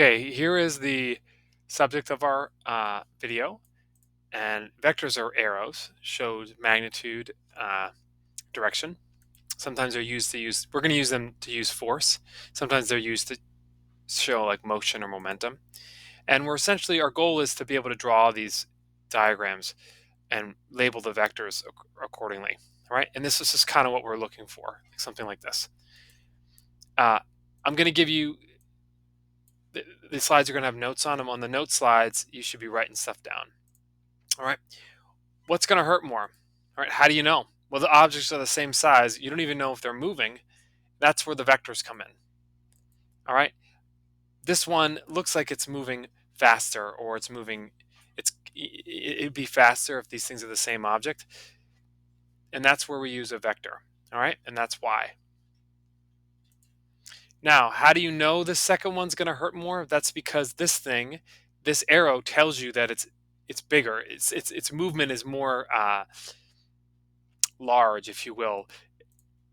Okay, here is the subject of our video, and vectors are arrows, shows magnitude, direction. Sometimes we're going to use them to use force. Sometimes they're used to show like motion or momentum. And our goal is to be able to draw these diagrams and label the vectors accordingly. All right, and this is just kind of what we're looking for, something like this. I'm going to give you the slides are going to have notes on them. On the note slides, you should be writing stuff down. All right. What's going to hurt more? All right. How do you know? Well, the objects are the same size. You don't even know if they're moving. That's where the vectors come in. All right. This one looks like it's moving faster, or it's moving. It'd be faster if these things are the same object, and that's where we use a vector. All right, and that's why. Now, how do you know the second one's going to hurt more? That's because this arrow tells you that it's bigger. Its movement is more large, if you will.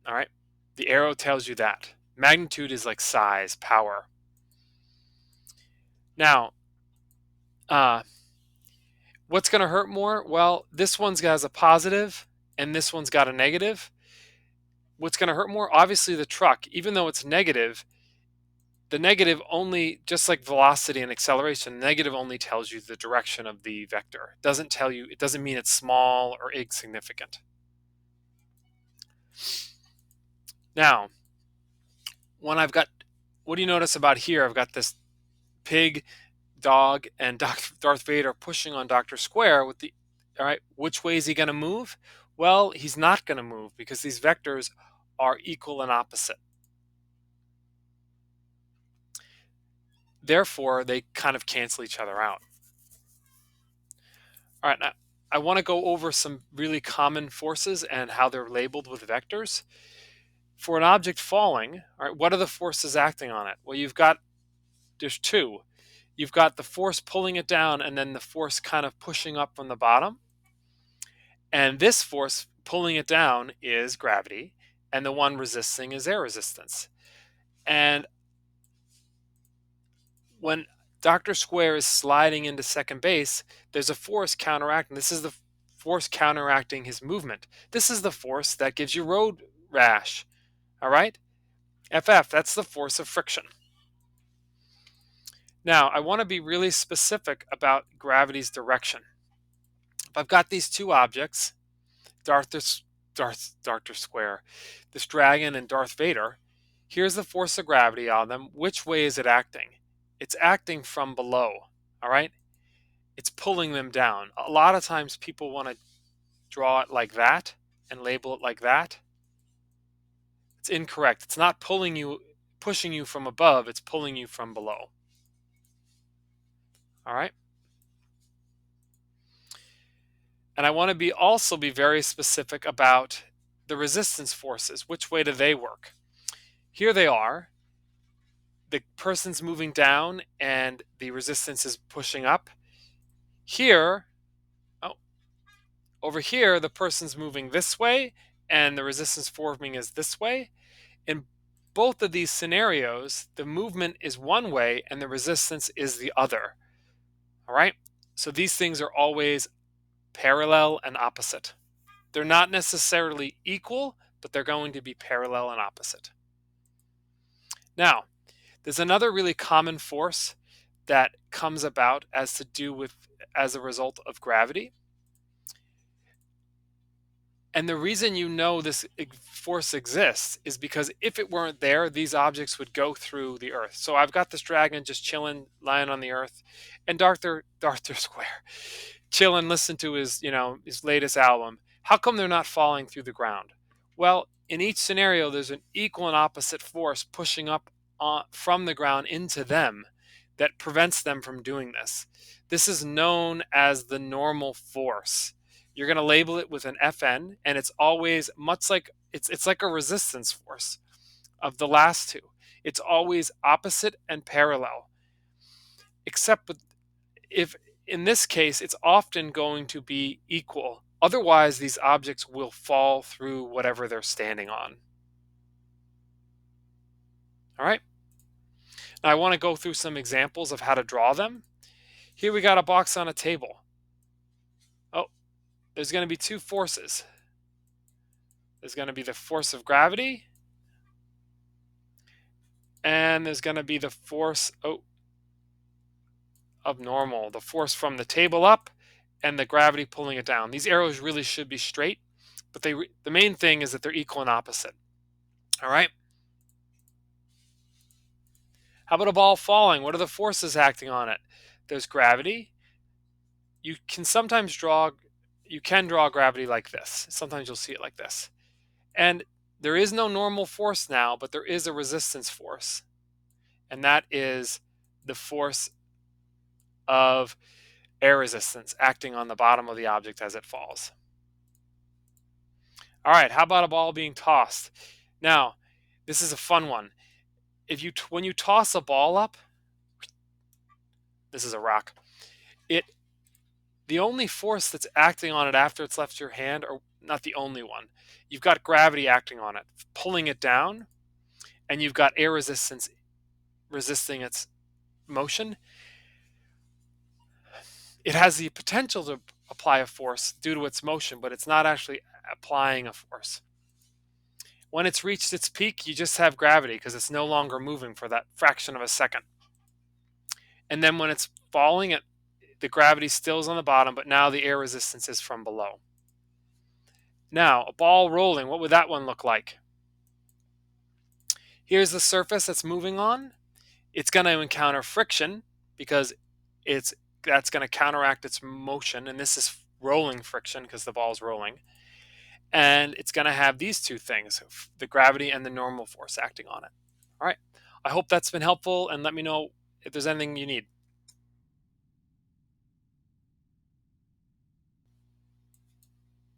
All right, the arrow tells you that. Magnitude is like size, power. Now, what's going to hurt more? Well, this one's has a positive, and this one's got a negative. What's going to hurt more? Obviously, the truck, even though it's negative. The negative only, just like velocity and acceleration, negative only tells you the direction of the vector. It doesn't mean it's small or insignificant. Now, what do you notice about here? I've got this pig, dog, and Darth Vader pushing on Dr. Square all right, which way is he going to move? Well, he's not going to move because these vectors are equal and opposite. Therefore, they kind of cancel each other out. All right, now I want to go over some really common forces and how they're labeled with vectors. For an object falling, all right, what are the forces acting on it? Well, there's two. You've got the force pulling it down and then the force kind of pushing up from the bottom. And this force pulling it down is gravity, and the one resisting is air resistance. And when Dr. Square is sliding into second base, there's a force counteracting. This is the force counteracting his movement. This is the force that gives you road rash. All right? FF, that's the force of friction. Now, I want to be really specific about gravity's direction. If I've got these two objects, Dr. Square, this dragon and Darth Vader, here's the force of gravity on them. Which way is it acting? It's acting from below, all right? It's pulling them down. A lot of times people want to draw it like that and label it like that. It's incorrect. It's not pushing you from above, it's pulling you from below. All right? And I want to also be very specific about the resistance forces. Which way do they work? Here they are. The person's moving down and the resistance is pushing up. Here, over here, the person's moving this way and the resistance forming is this way. In both of these scenarios, the movement is one way and the resistance is the other. All right? So these things are always parallel and opposite. They're not necessarily equal, but they're going to be parallel and opposite. Now, there's another really common force that comes about as a result of gravity. And the reason you know this force exists is because if it weren't there, these objects would go through the earth. So I've got this dragon just chilling, lying on the earth, and Darth Square chilling, listen to his latest album. How come they're not falling through the ground? Well, in each scenario, there's an equal and opposite force pushing up from the ground into them that prevents them from doing this. This is known as the normal force. You're going to label it with an FN, and it's always much like it's like a resistance force of the last two. It's always opposite and parallel, except if in this case it's often going to be equal. Otherwise, these objects will fall through whatever they're standing on. All right. I want to go through some examples of how to draw them. Here we got a box on a table. Oh, there's going to be two forces. There's going to be the force of gravity, and there's going to be the force of normal, the force from the table up, and the gravity pulling it down. These arrows really should be straight, but the main thing is that they're equal and opposite. All right. How about a ball falling? What are the forces acting on it? There's gravity. You can draw gravity like this. Sometimes you'll see it like this. And there is no normal force now, but there is a resistance force. And that is the force of air resistance acting on the bottom of the object as it falls. All right, how about a ball being tossed? Now, this is a fun one. When you toss a ball up, this is a rock. The only force that's acting on it after it's left your hand, or not the only one, you've got gravity acting on it, pulling it down, and you've got air resistance resisting its motion. It has the potential to apply a force due to its motion, but it's not actually applying a force. When it's reached its peak, you just have gravity because it's no longer moving for that fraction of a second. And then when it's falling, the gravity still is on the bottom, but now the air resistance is from below. Now, a ball rolling, what would that one look like? Here's the surface that's moving on. It's going to encounter friction because that's going to counteract its motion, and this is rolling friction because the ball's rolling. And it's going to have these two things, the gravity and the normal force acting on it. All right. I hope that's been helpful, and let me know if there's anything you need.